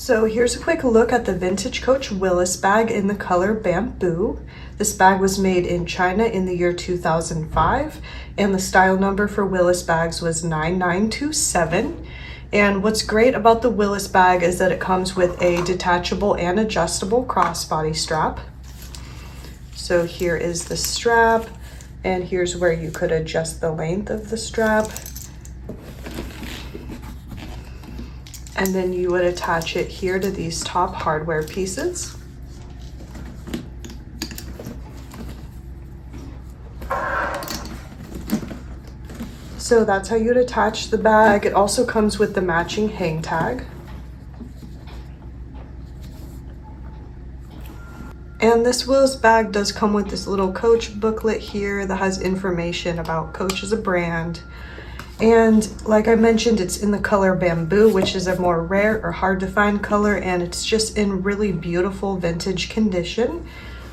So here's a quick look at the Vintage Coach Willis bag in the color Bamboo. This bag was made in China in the year 2005, and the style number for Willis bags was 9927. And what's great about the Willis bag is that it comes with a detachable and adjustable crossbody strap. So here is the strap, and here's where you could adjust the length of the strap. And then you would attach it here to these top hardware pieces. So that's how you'd attach the bag. It also comes with the matching hang tag. And this Willis bag does come with this little Coach booklet here that has information about Coach as a brand. And like I mentioned, it's in the color Bamboo, which is a more rare or hard to find color, and it's just in really beautiful vintage condition.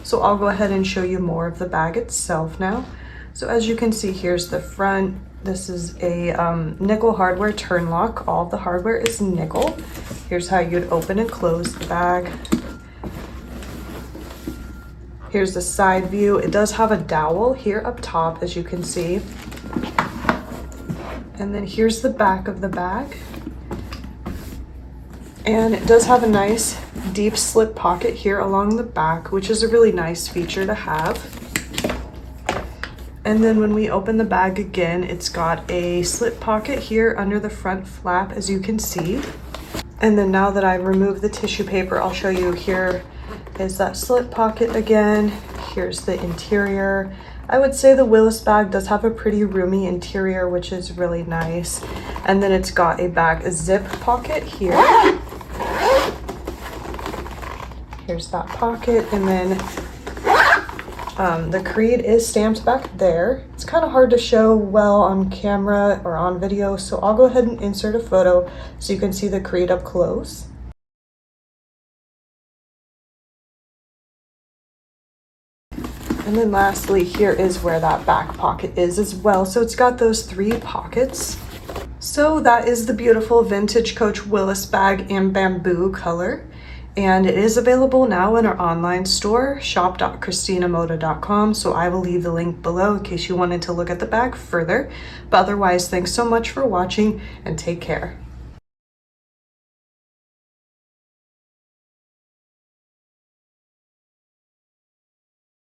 So I'll go ahead and show you more of the bag itself now. So as you can see, here's the front. This is a nickel hardware turn lock. All of the hardware is nickel. Here's how you'd open and close the bag. Here's the side view. It does have a dowel here up top, as you can see. And then here's the back of the bag. And it does have a nice deep slip pocket here along the back, which is a really nice feature to have. And then when we open the bag again, it's got a slip pocket here under the front flap, as you can see. And then now that I've removed the tissue paper, I'll show you here is that slip pocket again. Here's the interior. I would say the Willis bag does have a pretty roomy interior, which is really nice. And then it's got a back zip pocket here. Here's that pocket, and then the creed is stamped back there. It's kind of hard to show well on camera or on video, so I'll go ahead and insert a photo so you can see the creed up close. And then lastly, here is where that back pocket is as well. So it's got those 3 pockets. So that is the beautiful Vintage Coach Willis bag in Bamboo color. And it is available now in our online store, shop.cristinamoda.com. So I will leave the link below in case you wanted to look at the bag further. But otherwise, thanks so much for watching and take care.